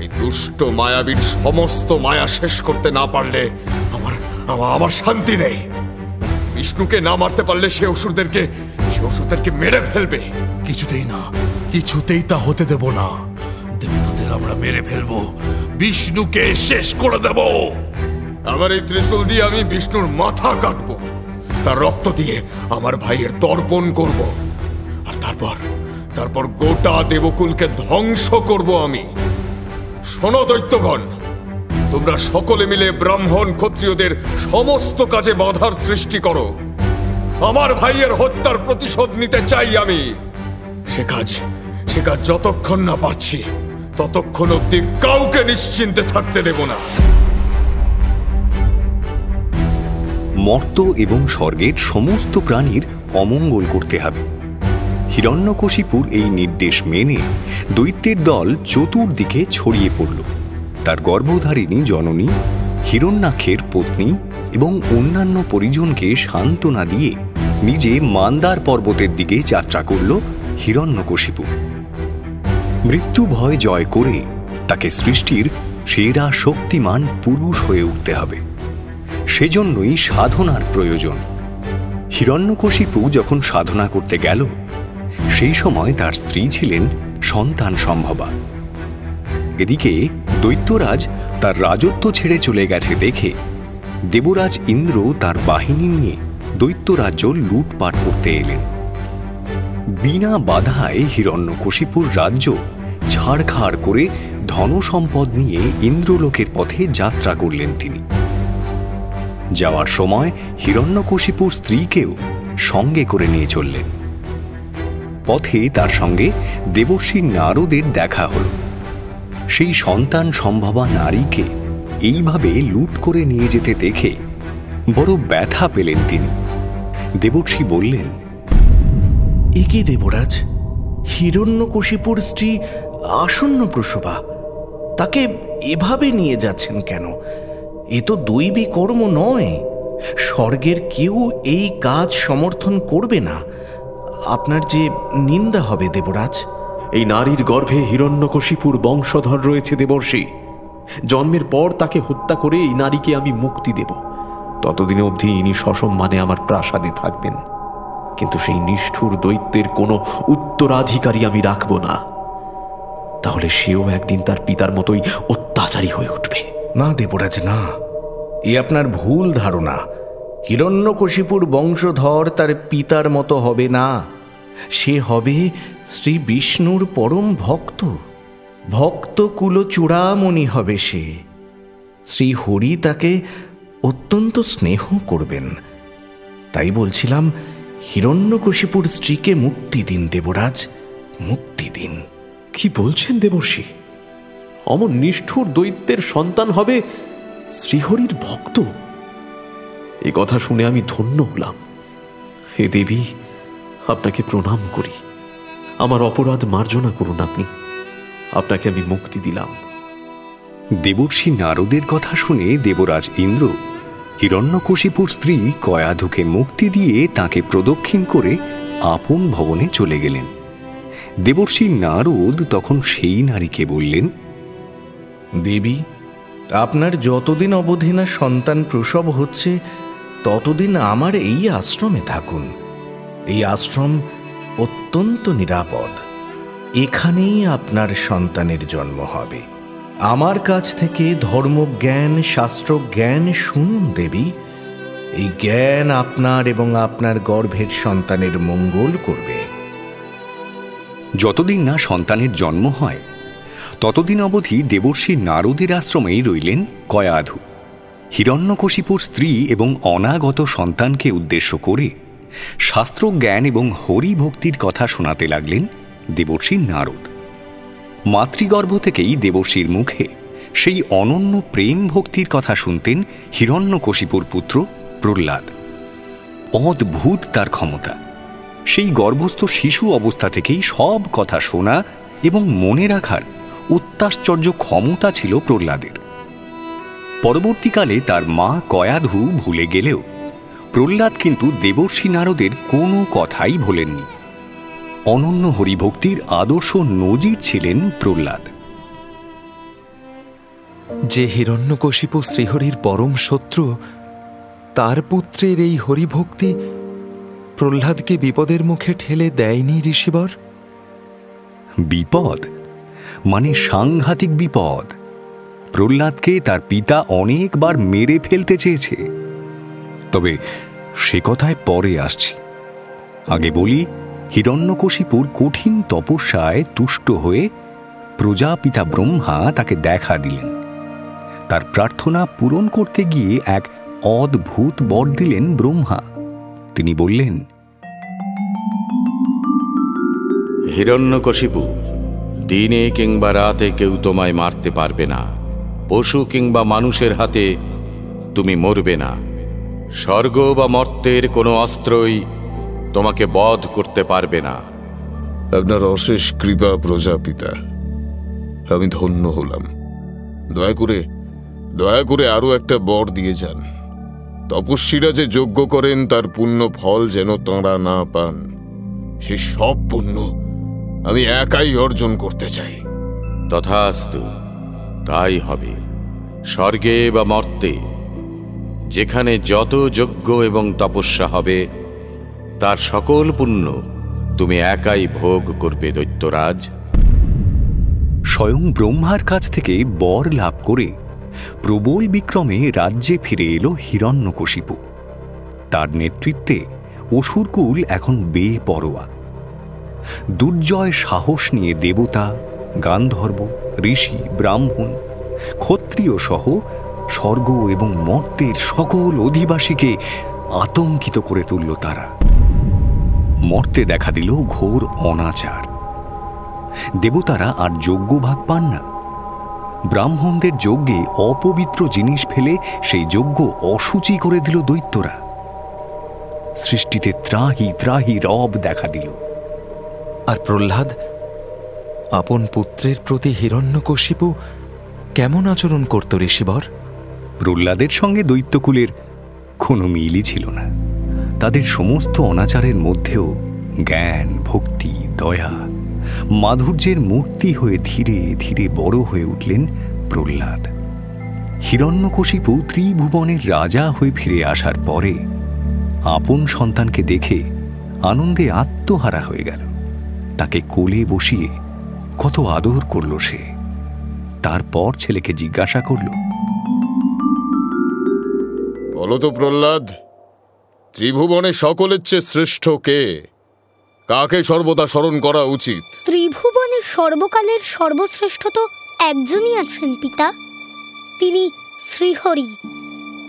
এই দুষ্ট মায়াবীর সমস্ত মায়া শেষ করতে না পারলে আমার শান্তি নেই। বিষ্ণুকে না মারতে পারলে সে অসুরদেরকে মেরে ফেলবে। কিছুতেই না, কিছুতেই তা হতে দেব না। দেবতাদের আমরা মেরে ফেলবো, বিষ্ণুকে শেষ করে দেব। আমার এই ত্রিশূল দিয়ে আমি বিষ্ণুর মাথা কাটবো, তার রক্ত দিয়ে আমার ভাইয়ের তর্পণ করব, আর তারপর গোটা দেবকুলকে ধ্বংস করব আমি। শোনো দৈত্যগণ, তোমরা সকলে মিলে ব্রাহ্মণ ক্ষত্রিয়দের সমস্ত কাজে বাধার সৃষ্টি করো। আমার ভাইয়ের হত্যার প্রতিশোধ নিতে চাই আমি। সে কাজ যতক্ষণ না পারছি ততক্ষণ অব্দি কাউকে নিশ্চিন্তে থাকতে দেব না। মর্ত এবং স্বর্গের সমস্ত প্রাণীর অমঙ্গল করতে হবে। হিরণ্যকশিপুর এই নির্দেশ মেনে দৈত্যের দল চতুর্দিকে ছড়িয়ে পড়ল। তার গর্ভধারিণী জননী, হিরণ্যাক্ষের পত্নী এবং অন্যান্য পরিজনকে সান্ত্বনা দিয়ে নিজে মান্দার পর্বতের দিকে যাত্রা করল হিরণ্যকশিপু। মৃত্যু ভয় জয় করে তাকে সৃষ্টির সেরা শক্তিমান পুরুষ হয়ে উঠতে হবে। সেজন্যই সাধনার প্রয়োজন। হিরণ্যকশিপু যখন সাধনা করতে গেল, সেই সময় তার স্ত্রী ছিলেন সন্তান সম্ভবা। এদিকে দৈত্যরাজ তার রাজত্ব ছেড়ে চলে গেছে দেখে দেবরাজ ইন্দ্র তার বাহিনী নিয়ে দৈত্যরাজ্য লুটপাট করতে এলেন। বিনা বাধায় হিরণ্যকশিপুর রাজ্য ছাড়খাড় করে ধনসম্পদ নিয়ে ইন্দ্রলোকের পথে যাত্রা করলেন তিনি। যাওয়ার সময় হিরণ্যকশিপুর স্ত্রীকেও সঙ্গে করে নিয়ে চললেন। পথে তার সঙ্গে দেবর্ষি নারদের দেখা হল। সেই সন্তান সম্ভবা নারীকে এইভাবে লুট করে নিয়ে যেতে দেখে বড় ব্যথা পেলেন তিনি। দেবর্ষি বললেন, এ কি দেবরাজ, হিরণ্যকশিপুর স্ত্রী আসন্ন প্রসবা, তাকে এভাবে নিয়ে যাচ্ছেন কেন? এ তো দৈবী কর্ম নয়। স্বর্গের কেউ এই কাজ সমর্থন করবে না। আপনার যে নিন্দা হবে দেবরাজ। এই নারীর গর্ভে হিরণ্যকশিপুর বংশধর রয়েছে দেবর্ষি। জন্মের পর তাকে হত্যা করে এই নারীকে আমি মুক্তি দেব। ততদিন অবধি ইনি সসম্মানে আমার প্রাসাদে থাকবেন, কিন্তু সেই নিষ্ঠুর দৈত্যের কোনো উত্তরাধিকারী আমি রাখব না। তাহলে সেও একদিন তার পিতার মতোই অত্যাচারী হয়ে উঠবে। না দেবরাজ, না, এ আপনার ভুল ধারণা। হিরণ্যকশিপুর বংশধর তার পিতার মতো হবে না। সে হবে শ্রী বিষ্ণুর পরম ভক্ত। ভক্ত কুলচূড়ামণি হবে সে। শ্রী হরি তাকে অত্যন্ত স্নেহ করবেন। তাই বলছিলাম, হিরণ্যকশিপুর স্ত্রীকে মুক্তি দিন দেবরাজ, মুক্তি দিন। কি বলছেন দেবর্ষি? অমন নিষ্ঠুর দৈত্যের সন্তান হবে শ্রীহরির ভক্ত? এ কথা শুনে আমি ধন্য হলাম। হে দেবী, আপনাকে প্রণাম করি। আমার অপরাধ মার্জনা করুন আপনি। আপনাকে আমি মুক্তি দিলাম। দেবর্ষি নারদের কথা শুনে দেবরাজ ইন্দ্র হিরণ্যকশিপুর স্ত্রী কয়াধুকে মুক্তি দিয়ে তাকে প্রদক্ষিণ করে আপন ভবনে চলে গেলেন। দেবর্ষি নারদ তখন সেই নারীকে বললেন, দেবী, আপনার যতদিন অবধি না সন্তান প্রসব হচ্ছে, ততদিন আমার এই আশ্রমে থাকুন। এই আশ্রম অত্যন্ত নিরাপদ। এখানেই আপনার সন্তানের জন্ম হবে। আমার কাছ থেকে ধর্মজ্ঞান, শাস্ত্র জ্ঞান শুনুন দেবী। এই জ্ঞান আপনার এবং আপনার গর্ভের সন্তানের মঙ্গল করবে। যতদিন না সন্তানের জন্ম হয় ততদিন অবধি দেবর্ষি নারদের আশ্রমেই রইলেন কয়াধু। হিরণ্যকশিপুর স্ত্রী এবং অনাগত সন্তানকে উদ্দেশ্য করে শাস্ত্রজ্ঞান এবং হরিভক্তির কথা শোনাতে লাগলেন দেবর্ষি নারদ। মাতৃগর্ভ থেকেই দেবর্ষির মুখে সেই অনন্য প্রেম ভক্তির কথা শুনতেন হিরণ্যকশিপুর পুত্র প্রহ্লাদ। অদ্ভুত তার ক্ষমতা। সেই গর্ভস্থ শিশু অবস্থা থেকেই সব কথা শোনা এবং মনে রাখার অত্যাশ্চর্য ক্ষমতা ছিল প্রহ্লাদের। পরবর্তীকালে তার মা কয়াধু ভুলে গেলেও প্রহ্লাদ কিন্তু দেবর্ষি নারদের কোনো কথাই ভোলেননি। অনন্য হরিভক্তির আদর্শ নজির ছিলেন প্রহ্লাদ। যে হিরণ্যকশিপু শ্রীহরির পরম শত্রু, তার পুত্রের এই হরিভক্তি প্রহ্লাদকে বিপদের মুখে ঠেলে দেয়নি ঋষিবর? বিপদ মানে সাংঘাতিক বিপদ। প্রহ্লাদকে তার পিতা অনেকবার মেরে ফেলতে চেয়েছে। তবে সে কথায় পরে আসছি। আগে বলি, হিরণ্যকশিপুর কঠিন তপস্যায় তুষ্ট হয়ে প্রজাপিতা ব্রহ্মা তাকে দেখা দিলেন। তার প্রার্থনা পূরণ করতে গিয়ে এক অদ্ভুত বর দিলেন ব্রহ্মা। তিনি বললেন, হিরণ্যকশিপু, দিনে কিংবা রাতে কেউ তোমায় মারতে পারবে না। পশু কিংবা মানুষের হাতে তুমি মরবে না। স্বর্গ বা মর্তের কোনো অস্ত্রই তোমাকে বধ করতে পারবে না। আপনার অশেষ কৃপা প্রজাপিতা, আমি ধন্য হলাম। দয়া করে আরো একটা বর দিয়ে যান। তপস্বীরা যে যজ্ঞ করেন তার পুণ্য ফল যেন তাঁরা না পান, সেই সব পুণ্য আমি একাই অর্জন করতে চাই। তথাস্তু, তাই হবে। স্বর্গে বা মর্তে যেখানে যত যজ্ঞ এবং তপস্যা হবে, তার সকল পুণ্য তুমি একাই ভোগ করবে দৈত্যরাজ। স্বয়ং ব্রহ্মার কাছ থেকে বর লাভ করে প্রবল বিক্রমে রাজ্যে ফিরে এলো হিরণ্যকশিপু। তার নেতৃত্বে অসুরকুল এখন বেপরোয়া। দুর্জয় সাহস নিয়ে দেবতা, গান্ধর্ব, ঋষি, ব্রাহ্মণ, ক্ষত্রিয় সহ স্বর্গ এবং মর্তের সকল অধিবাসীকে আতঙ্কিত করে তুলল তারা। মর্তে দেখা দিল ঘোর অনাচার। দেবতারা আর যজ্ঞ ভাগ পান না। ব্রাহ্মণদের যজ্ঞে অপবিত্র জিনিস ফেলে সেই যজ্ঞ অশুচি করে দিল দৈত্যরা। সৃষ্টিতে ত্রাহি ত্রাহি রব দেখা দিল। আর প্রহ্লাদ আপন পুত্রের প্রতি হিরণ্যকশিপু কেমন আচরণ করত ঋষিবর? প্রহ্লাদের সঙ্গে দৈত্যকুলের কোনো মিলই ছিল না। তাদের সমস্ত অনাচারের মধ্যেও জ্ঞান, ভক্তি, দয়া, মাধুর্যের মূর্তি হয়ে ধীরে ধীরে বড় হয়ে উঠলেন প্রহ্লাদ। হিরণ্যকশিপু ত্রিভুবনের রাজা হয়ে ফিরে আসার পরে আপন সন্তানকে দেখে আনন্দে আত্মহারা হয়ে গেল। তাকে কোলে বসিয়ে কত আদর করল সে। তারপর ছেলেকে জিজ্ঞাসা করল, বলো তো প্রহ্লাদ, ত্রিভুবনে সকলের চেয়ে শ্রেষ্ঠ কে? কাকে সর্বদা স্মরণ করা উচিত? ত্রিভুবনের সর্বকালের সর্বশ্রেষ্ঠ তো একজনই আছেন পিতা, তিনি শ্রীহরি।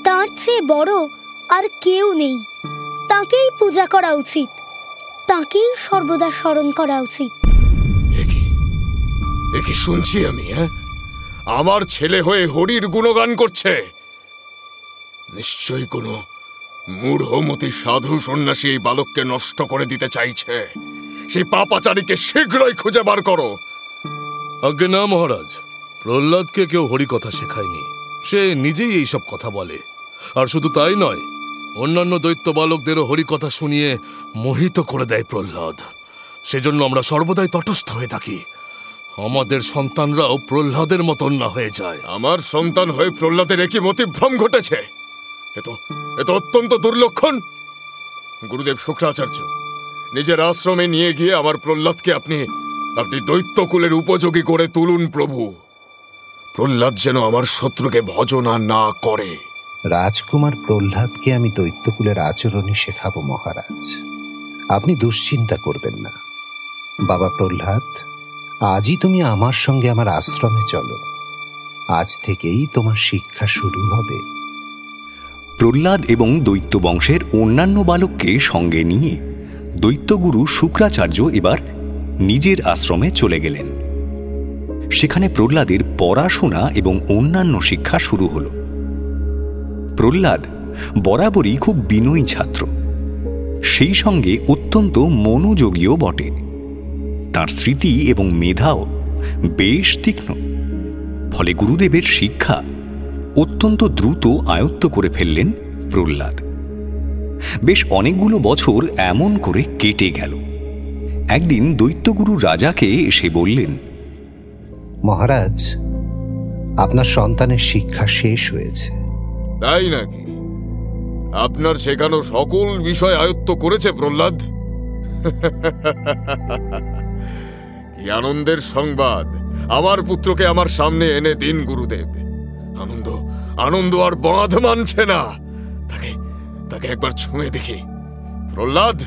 তার চেয়ে বড় আর কেউ নেই। তাকেই পূজা করা উচিত, তাকেই সর্বদা স্মরণ করা উচিত। এ কি শুনছি আমি? আমার ছেলে হয়ে হরির গুণগান করছে। নিশ্চয়ই কোনো মূঢ়মতি সাধু সন্ন্যাসী এই বালককে নষ্ট করে দিতে চাইছে। সেই পাপাচারীকে শীঘ্রই খুঁজে বার করো। আজ্ঞে না মহারাজ, প্রহ্লাদকে কেউ হরি কথা শেখায়নি। সে নিজেই এইসব কথা বলে। আর শুধু তাই নয়, অন্যান্য দৈত্য বালকদেরও হরি কথা শুনিয়ে মোহিত করে দেয় প্রহ্লাদ। সেজন্য আমরা সর্বদাই তটস্থ হয়ে থাকি। আমাদের সন্তানরাও প্রহ্লাদের মতন না হয়ে যায়। আমার সন্তান হয়ে প্রহ্লাদের একই মতিভ্রম ঘটেছে। এ তো অত্যন্ত দুর্লক্ষণ। গুরুদেব শুক্রাচার্য, নিজের আশ্রমে নিয়ে গিয়ে আমার প্রহ্লাদকে আপনি দৈত্যকুলের উপযোগী করে তুলুন প্রভু। প্রহ্লাদ যেন আমার শত্রুকে ভজনা না করে। রাজকুমার প্রহ্লাদকে আমি দৈত্যকুলের আচরণই শেখাবো মহারাজ, আপনি দুশ্চিন্তা করবেন না। বাবা প্রহ্লাদ, আজই তুমি আমার সঙ্গে আমার আশ্রমে চলো। আজ থেকেই তোমার শিক্ষা শুরু হবে। প্রহ্লাদ এবং দৈত্য বংশের অন্যান্য বালককে সঙ্গে নিয়ে দৈত্যগুরু শুক্রাচার্য এবার নিজের আশ্রমে চলে গেলেন। সেখানে প্রহ্লাদের পড়াশোনা এবং অন্যান্য শিক্ষা শুরু হল। প্রহ্লাদ বরাবরই খুব বিনয়ী ছাত্র, সেই সঙ্গে অত্যন্ত মনোযোগীও বটে। তার স্মৃতি এবং মেধাও বেশ তীক্ষ্ণ। ফলে গুরুদেবের শিক্ষা অত্যন্ত দ্রুত আয়ত্ত করে ফেললেন প্রহ্লাদ। বেশ অনেকগুলো বছর এমন করে কেটে গেল। একদিন দৈত্যগুরু রাজাকে এসে বললেন, মহারাজ, আপনার সন্তানের শিক্ষা শেষ হয়েছে। তাই নাকি? আপনার শেখানো সকল বিষয় আয়ত্ত করেছে প্রহ্লাদ? কি আনন্দের সংবাদ! আমার পুত্রকে আমার সামনে এনে দিন গুরুদেব। আনন্দ আর বাঁধ মানছে না। তাকে একবার ছুঁয়ে দেখি। প্রহ্লাদ,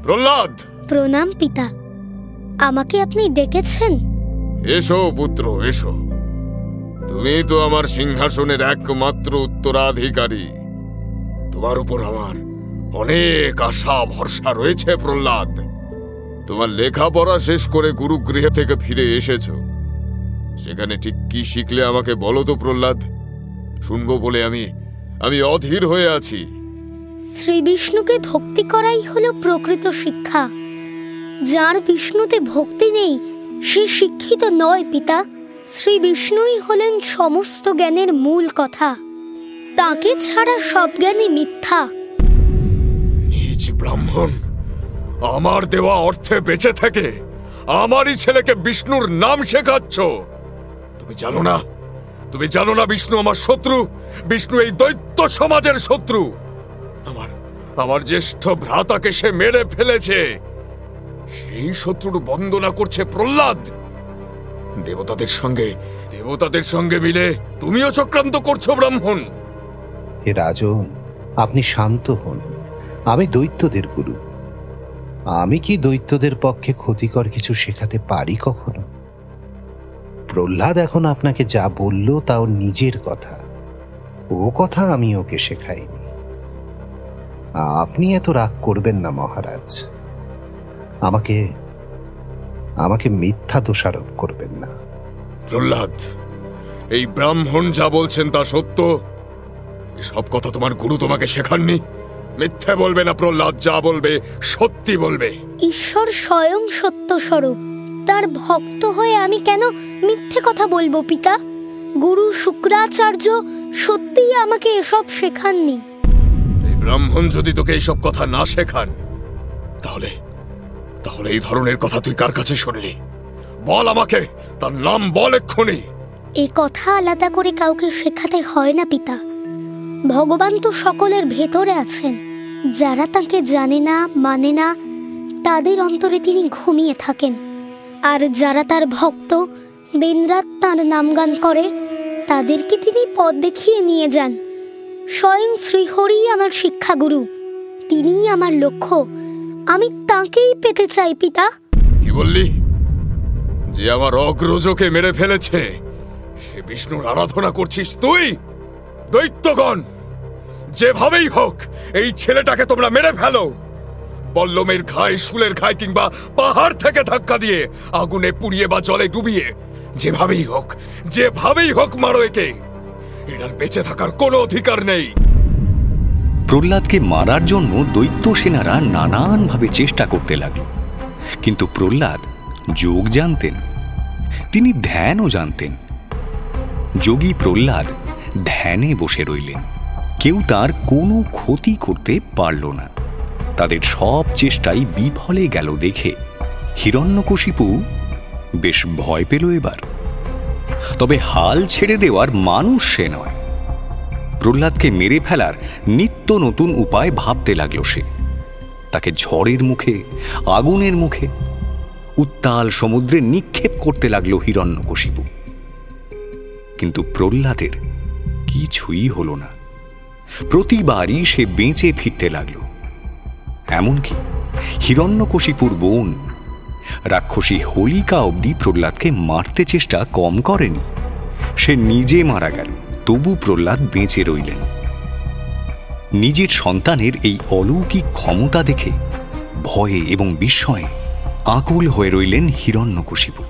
প্রহ্লাদ! প্রণাম পিতা, আমাকে আপনি ডেকেছেন? এসো পুত্র, এসো। তুমি তো আমার সিংহাসনের একমাত্র উত্তরাধিকারী। তোমার উপর আমার অনেক আশা ভরসা রয়েছে প্রহ্লাদ। তোমার লেখাপড়া শেষ করে গুরুগৃহ থেকে ফিরে এসেছো। সেখানে ঠিক কি শিখলে আমাকে বলো তো প্রহ্লাদ। শুনবো বলে আমি অধীর হয়ে আছি। শ্রী বিষ্ণুকে ভক্তি করাই হলো প্রকৃত শিক্ষা। যার বিষ্ণুতে ভক্তি নেই সে শিক্ষিত নয় পিতা। শ্রী বিষ্ণুই হলেন সমস্ত জ্ঞানের মূল কথা। তাকে ছাড়া সব জ্ঞানই মিথ্যা। নিজ ব্রাহ্মণ, আমার দেওয়া অর্থে বেঁচে থেকে আমারই ছেলেকে বিষ্ণুর নাম শেখাচ্ছ। তুমি জানো না বিষ্ণু আমার শত্রু। বিষ্ণু এই দৈত্য সমাজের শত্রু। আমার জ্যেষ্ঠ ভ্রাতাকে সে মেরে ফেলেছে। সেই শত্রুর বন্দনা করছে প্রহ্লাদ। দেবতাদের সঙ্গে মিলে তুমিও চক্রান্ত করছো ব্রাহ্মণ। হে রাজন, আপনি শান্ত হন। আমি দৈত্যদের গুরু। আমি কি দৈত্যদের পক্ষে ক্ষতিকর কিছু শেখাতে পারি কখনো? প্রহ্লাদ এখন আপনাকে যা বলল তা ওর নিজের কথা। ও কথা আমি ওকে শেখাইনি। আপনি এত রাগ করবেন না মহারাজ। আমাকে মিথ্যা দোষারোপ করবেন না। প্রহ্লাদ, এই ব্রাহ্মণ যা বলছেন তা সত্য? এসব কথা তোমার গুরু তোমাকে শেখাননি? মিথ্যে বলবে না প্রহ্লাদ, যা বলবে সত্যি বলবে। ঈশ্বর স্বয়ং সত্য স্বরূপ। তার ভক্ত হয়ে আমি কেন মিথ্যে কথা বলবো পিতা? গুরু শুক্রাচার্য সত্যিই আমাকে এসব শেখাননি। ব্রাহ্মণ যদি তোকে এইসব কথা না শেখান, তাহলে তাহলে এই ধরনের কথা তুই কার কাছে শুনলি? বল আমাকে, তার নাম বল এক্ষুনি। এই কথা আলাদা করে কাউকে শেখাতে হয় না পিতা। ভগবান তো সকলের ভেতরে আছেন। যারা তাকে জানে না, মানে না, তাদের অন্তরে তিনি ঘুমিয়ে থাকেন। আর যারা তার ভক্ত, দিনরাত তাঁর নামগান করে, তাদেরকে তিনি পথ দেখিয়ে নিয়ে যান। স্বয়ং শ্রীহরি আমার শিক্ষাগুরু, তিনিই আমার লক্ষ্য। আমি তাঁকেই পেতে চাই পিতা। কি বললি? যে আমার অগ্রজকে মেরে ফেলেছে সে বিষ্ণুর আরাধনা করছিস তুই? দৈত্যগণ, যেভাবেই হোক এই ছেলেটাকে তোমরা মেরে ফেলো। বল্লমের ঘায়ে, শুলের ঘায়ে কিংবা পাহাড় থেকে ধাক্কা দিয়ে আগুনে পুড়িয়ে বা জলে ডুবিয়ে যেভাবেই হোক মারো একে। এটার বেঁচে থাকার কোনো অধিকার নেই। প্রহ্লাদকে মারার জন্য দৈত্য সেনারা নানানভাবে চেষ্টা করতে লাগল, কিন্তু প্রহ্লাদ যোগ জানতেন, তিনি ধ্যানও জানতেন। যোগী প্রহ্লাদ ধ্যানে বসে রইলেন। কেউ তার কোনো ক্ষতি করতে পারল না। তাদের সব চেষ্টাই বিফলে গেল দেখে হিরণ্যকশিপু বেশ ভয় পেল এবার। তবে হাল ছেড়ে দেওয়ার মানুষ সে নয়। প্রহ্লাদকে মেরে ফেলার নিত্য নতুন উপায় ভাবতে লাগল সে। তাকে ঝড়ের মুখে, আগুনের মুখে, উত্তাল সমুদ্রে নিক্ষেপ করতে লাগল হিরণ্যকশিপু। কিন্তু প্রহ্লাদের কিছুই হল না। প্রতিবারই সে বেঁচে ফিরতে লাগল। এমনকি হিরণ্যকশিপুর বোন রাক্ষসী হোলিকা অবধি প্রহ্লাদকে মারতে চেষ্টা কম করেনি। সে নিজে মারা গেল, তবু প্রহ্লাদ বেঁচে রইলেন। নিজের সন্তানের এই অলৌকিক ক্ষমতা দেখে ভয়ে এবং বিস্ময়ে আকুল হয়ে রইলেন হিরণ্যকশিপু।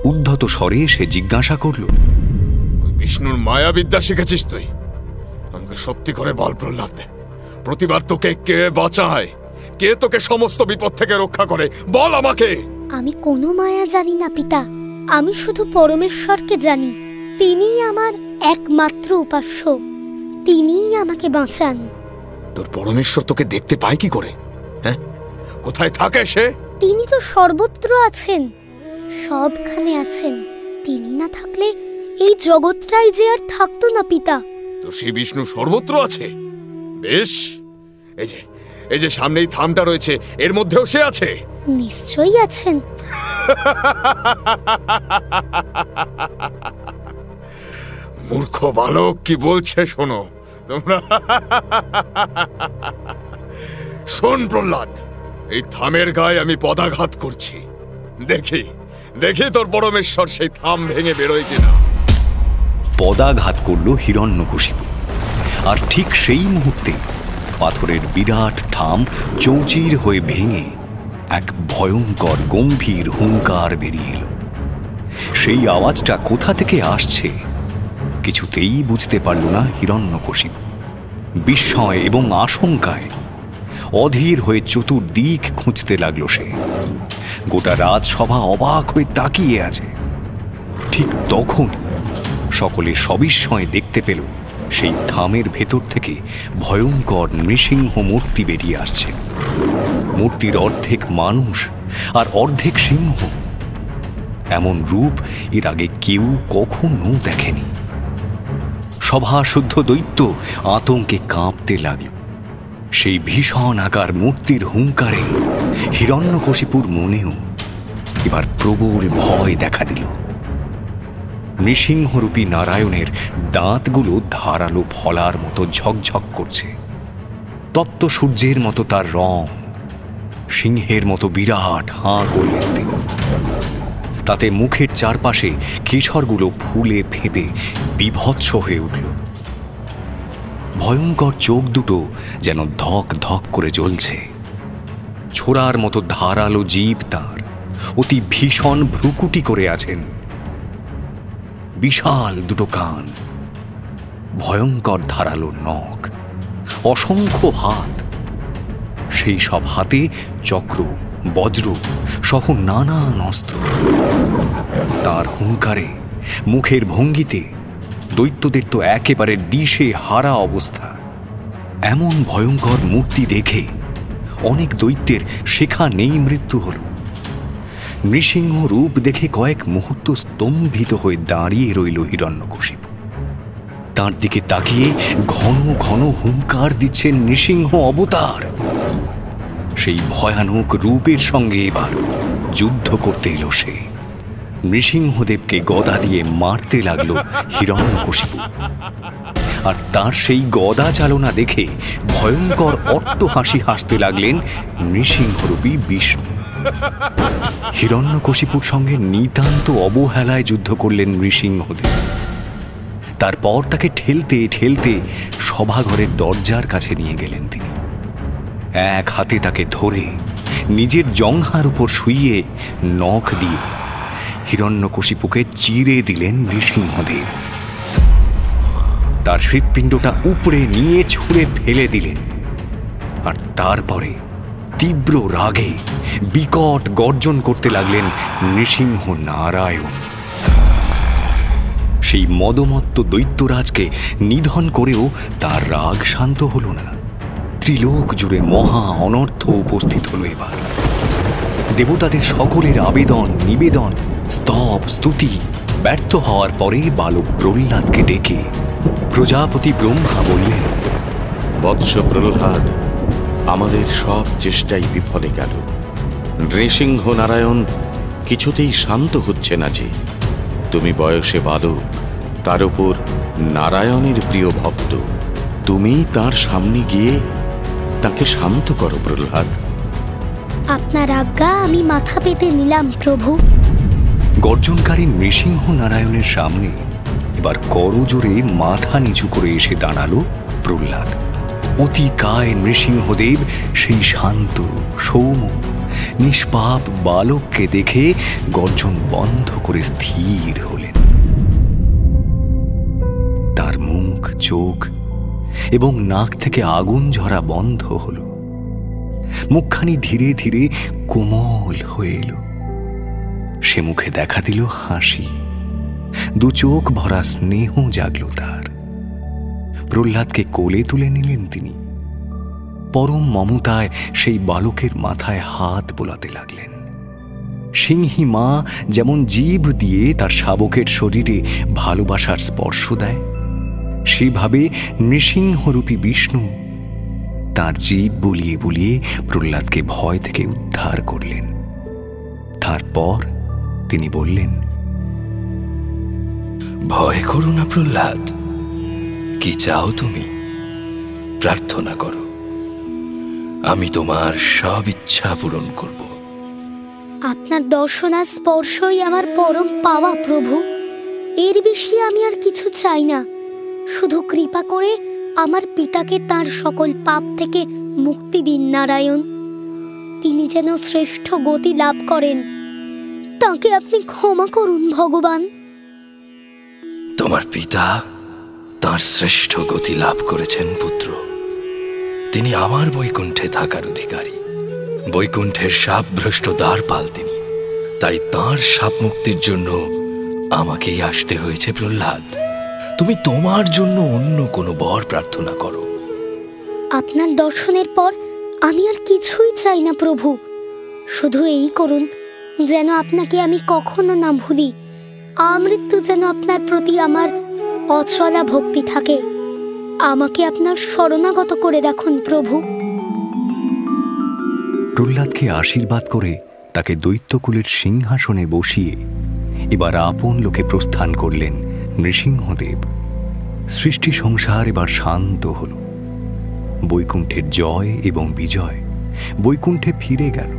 উদ্ধত স্বরে সে জিজ্ঞাসা করল, বিষ্ণুর মায়াবিদ্যা শিখেছিস তুই? আমাকে সত্যি করে বল প্রহ্লাদ, প্রতিবার তোকে কে বাঁচায়? কে তোকে সমস্ত বিপদ থেকে রক্ষা করে? বল আমাকে। আমি কোনো মায়া জানি না পিতা। আমি শুধু পরমেশ্বরকে জানি। তিনিই আমার একমাত্র উপাস্য। তিনিই আমাকে বাঁচান। তোর পরমেশ্বর তোকে দেখতে পায় কি করে? হ্যাঁ, কোথায় থাকে সে? তিনি তো সর্বত্র আছেন, সবখানে আছেন। তিনি না থাকলে এই জগৎটাই যে আর থাকতো না পিতা। তো সেই বিষ্ণু সর্বত্র আছে? বেশ, এই যে সামনেই থামটা রয়েছে, এর মধ্যেও সে আছে? নিশ্চয়ই আছেন। মূর্খ বালক, কি বলছে শোনো তোমরা। শোন প্রহ্লাদ, এই থামের গায়ে আমি পদাঘাত করছি। দেখি তোর পরমেশ্বর সেই থাম ভেঙে বেরোয় কিনা। পদাঘাত করল হিরণ্যকশিপু, আর ঠিক সেই মুহূর্তে পাথরের বিরাট থাম চৌচির হয়ে ভেঙে এক ভয়ঙ্কর গম্ভীর হুঙ্কার বেরিয়ে এলো। সেই আওয়াজটা কোথা থেকে আসছে কিছুতেই বুঝতে পারল না হিরণ্যকশিপু। বিস্ময় এবং আশঙ্কায় অধীর হয়ে চতুর্দিক খুঁজতে লাগল সে। গোটা রাজসভা অবাক হয়ে তাকিয়ে আছে। ঠিক তখনই সকলে সবিস্ময়ে দেখতে পেল সেই থামের ভেতর থেকে ভয়ঙ্কর নৃসিংহ মূর্তি বেরিয়ে আসছে। মূর্তির অর্ধেক মানুষ আর অর্ধেক সিংহ। এমন রূপ এর আগে কেউ কখনো দেখেনি। সভাশুদ্ধ দৈত্য আতঙ্কে কাঁপতে লাগল। সেই ভীষণ আকার মূর্তির হুঙ্কারে হিরণ্যকশিপুর মনেও এবার প্রবল ভয় দেখা দিল। নৃসিংহরূপী নারায়ণের দাঁতগুলো ধারালো ফলার মতো ঝকঝক করছে। তপ্ত সূর্যের মতো তার রং। সিংহের মতো বিরাট হাঁ করলেন তিনি। তাতে মুখের চারপাশে কেশরগুলো ফুলে ফেঁপে বিভৎস হয়ে উঠল। ভয়ঙ্কর চোখ দুটো যেন ধক ধক করে জ্বলছে। ছোড়ার মতো ধারালো জিভ তাঁর। অতি ভীষণ ভ্রুকুটি করে আছেন। বিশাল দুটো কান, ভয়ঙ্কর ধারালো নখ, অসংখ্য হাত। সেই সব হাতে চক্র, বজ্র সহ নানান অস্ত্র। তার হুঙ্কারে, মুখের ভঙ্গিতে দৈত্যদের তো একেবারে দিশে হারা অবস্থা। এমন ভয়ঙ্কর মূর্তি দেখে অনেক দৈত্যের শেখা নেই মৃত্যু হল। নৃসিংহ রূপ দেখে কয়েক মুহূর্ত স্তম্ভিত হয়ে দাঁড়িয়ে রইল হিরণ্যকশিপু। তার দিকে তাকিয়ে ঘন ঘন হুঙ্কার দিচ্ছেন নৃসিংহ অবতার। সেই ভয়ানক রূপের সঙ্গে এবার যুদ্ধ করতে এলো সে। নৃসিংহদেবকে গদা দিয়ে মারতে লাগলো হিরণ্যকশিপু। আর তার সেই গদা চালনা দেখে ভয়ঙ্কর অট্টহাসি হাসতে লাগলেন নৃসিংহরূপী বিষ্ণু। হিরণ্যকশিপুর সঙ্গে নিতান্ত অবহেলায় যুদ্ধ করলেন নৃসিংহদেব। তারপর তাকে ঠেলতে ঠেলতে সভাঘরের দরজার কাছে নিয়ে গেলেন তিনি। এক হাতে তাকে ধরে নিজের জংহার উপর শুইয়ে নখ দিয়ে হিরণ্যকশিপুকে চিরে দিলেন নৃসিংহদেব। তার হৃৎপিণ্ডটা উপরে নিয়ে ছুঁড়ে ফেলে দিলেন। আর তারপরে তীব্র রাগে বিকট গর্জন করতে লাগলেন নৃসিংহ নারায়ণ। সেই মদমত্ত দৈত্যরাজকে নিধন করেও তার রাগ শান্ত হল না। ত্রিলোক জুড়ে মহা অনর্থ উপস্থিত হল এবার। দেবতাদের সকলের আবেদন নিবেদন স্তব স্তুতি ব্যর্থ হওয়ার পরে বালক প্রহ্লাদকে ডেকে প্রজাপতি ব্রহ্মা বললেন, বৎস প্রহ্লাদ, আমাদের সব চেষ্টাই বিফলে গেল। নৃসিংহ নারায়ণ কিছুতেই শান্ত হচ্ছে না যে। তুমি বয়সে বালক, তার উপর নারায়ণের প্রিয় ভক্ত, তুমি তার সামনে গিয়ে তাকে শান্ত করো প্রহ্লাদ। আপনার আজ্ঞা, আমি মাথা পেতে নিলাম প্রভু। গর্জনকারী নৃসিংহ নারায়ণের সামনে এবার করজোরে মাথা নিচু করে এসে দাঁড়ালো প্রহ্লাদ। অতিকায় নৃসিংহদেব সেই শান্ত সৌম্য নিষ্পাপ বালককে দেখে গর্জন বন্ধ করে স্থির হলেন। তার মুখ চোখ এবং নাক থেকে আগুন ঝরা বন্ধ হল। মুখখানি ধীরে ধীরে কোমল হয়ে এলো। সে মুখে দেখা দিল হাসি। দু চোখ ভরা স্নেহ জাগল তার। প্রহ্লাদকে কোলে তুলে নিলেন তিনি। পরম মমতায় সেই বালকের মাথায় হাত বোলাতে লাগলেন। সিংহী মা যেমন জিভ দিয়ে তার শাবকের শরীরে ভালোবাসার স্পর্শ দেয়, সেভাবে নৃসিংহরূপী বিষ্ণু তাঁর জিভ বুলিয়ে বুলিয়ে প্রহ্লাদকে ভয় থেকে উদ্ধার করলেন। তারপর তিনি বললেন, ভয় করো না প্রহ্লাদ, কি চাও তুমি? প্রার্থনা করো, আমি তোমার সব ইচ্ছা পূরণ করব। আপনার দর্শন আর স্পর্শই আমার পরম পাওয়া প্রভু। এর বেশি আমি আর কিছু চাই না। শুধু কৃপা করে আমার পিতাকে তার সকল পাপ থেকে মুক্তি দিন নারায়ণ। তিনি যেন শ্রেষ্ঠ গতি লাভ করেন, তাকে আপনি ক্ষমা করুন ভগবান। তোমার পিতা তার শ্রেষ্ঠ গতি লাভ করেছেন পুত্র। তিনি আমার বৈকুণ্ঠে থাকার অধিকারী। বৈকুণ্ঠের শাপভ্রষ্ট দ্বারপাল তিনি। তাই তাঁর শাপ মুক্তির জন্য আমাকেই আসতে হয়েছে প্রহ্লাদ। তুমি তোমার জন্য অন্য কোনো বর প্রার্থনা করো। আপনার দর্শনের পর আমি আর কিছুই চাই না প্রভু। শুধু এই করুন যেন আপনাকে আমি কখনো না ভুলি। আমৃত্যু যেন আপনার প্রতি আমার অচলা ভক্তি থাকে। আমাকে আপনার শরণাগত করে রাখুন প্রভু। প্রহ্লাদকে আশীর্বাদ করে তাকে দৈত্যকুলের সিংহাসনে বসিয়ে এবার আপন লোকে প্রস্থান করলেন নৃসিংহদেব। সৃষ্টি সংসার এবার শান্ত হল। বৈকুণ্ঠের জয় এবং বিজয় বৈকুণ্ঠে ফিরে গেল।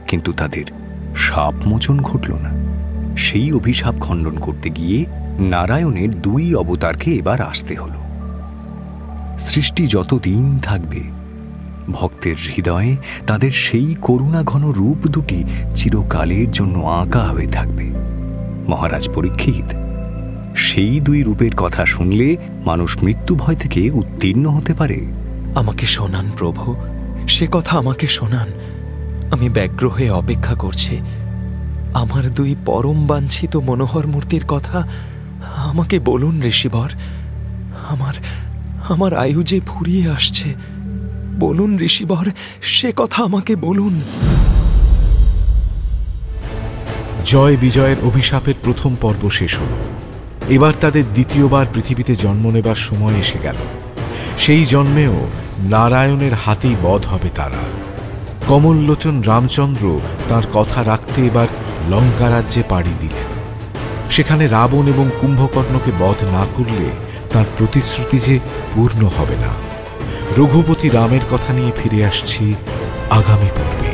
কিন্তু তাদের শাপমোচন ঘটল না। সেই অভিশাপ খণ্ডন করতে গিয়ে নারায়ণের দুই অবতারকে এবার আসতে হল। সৃষ্টি যতদিন থাকবে, ভক্তের হৃদয়ে তাদের সেই করুণাঘন রূপ দুটি চিরকালের জন্য আঁকা হয়ে থাকবে। মহারাজ পরীক্ষিত, সেই দুই রূপের কথা শুনলে মানুষ মৃত্যু ভয় থেকে উত্তীর্ণ হতে পারে। আমাকে শোনান প্রভু, সে কথা আমাকে শোনান। আমি ব্যগ্র হয়ে অপেক্ষা করছি। আমার দুই পরম বাঞ্ছিত মনোহর মূর্তির কথা আমাকে বলুন ঋষিবর। আমার আয়ু যে ফুরিয়ে আসছে। বলুন ঋষিবর, সে কথা আমাকে বলুন। জয় বিজয়ের অভিশাপের প্রথম পর্ব শেষ হল। এবার তাদের দ্বিতীয়বার পৃথিবীতে জন্ম নেবার সময় এসে গেল। সেই জন্মেও নারায়ণের হাতেই বধ হবে তারা। কমললোচন রামচন্দ্র তার কথা রাখতে এবার লঙ্কা রাজ্যে পাড়ি দিলেন। সেখানে রাবণ এবং কুম্ভকর্ণকে বধ না করলে তার প্রতিশ্রুতি যে পূর্ণ হবে না। রঘুপতি রামের কথা নিয়ে ফিরে আসছি আগামী পর্বে।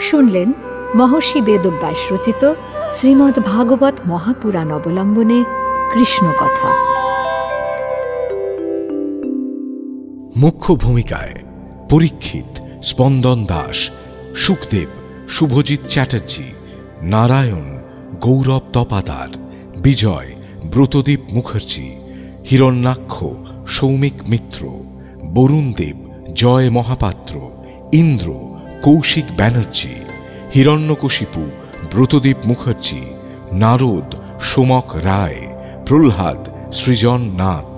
শুনলেন মহর্ষি বেদব্যাস রচিত শ্রীমদ্ ভাগবত মহাপুরাণ অবলম্বনে কৃষ্ণ কথা। মুখ্য ভূমিকায় পরীক্ষিত, স্পন্দন দাস, সুখদেব, শুভজিৎ চ্যাটার্জি, নারায়ণ, গৌরব তপাদার, বিজয়, ব্রতদীপ মুখার্জি, হিরণ্যাক্ষ, সৌমিক মিত্র, বরুণদেব, জয় মহাপাত্র, ইন্দ্র, কৌশিক ব্যানার্জি, হিরণ্যকশিপু, ব্রতদীপ মুখার্জি, নারদ, সোমক রায়, প্রহ্লাদ, সৃজন নাথ,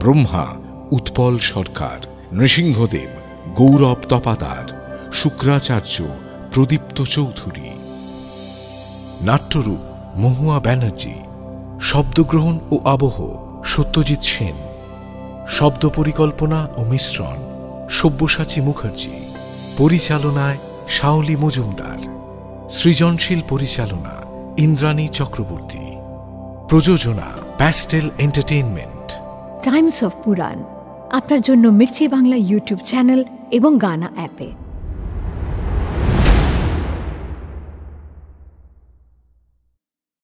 ব্রহ্মা, উৎপল সরকার, নৃসিংহদেব, গৌরব তপাদার, শুক্রাচার্য, প্রদীপ্ত চৌধুরী। নাট্যরূপ মহুয়া ব্যানার্জি, শব্দগ্রহণ ও আবহ সত্যজিৎ সেন, শব্দ পরিকল্পনা ও মিশ্রণ সব্যসাচী মুখার্জি, পরিচালনায় শাওলি মজুমদার, সৃজনশীল পরিচালনা ইন্দ্রাণী চক্রবর্তী, প্রযোজনা প্যাস্টেল এন্টারটেইনমেন্ট। টাইমস অফ পুরাণ আপনার জন্য মির্চি বাংলা ইউটিউব চ্যানেল এবং গানা অ্যাপে।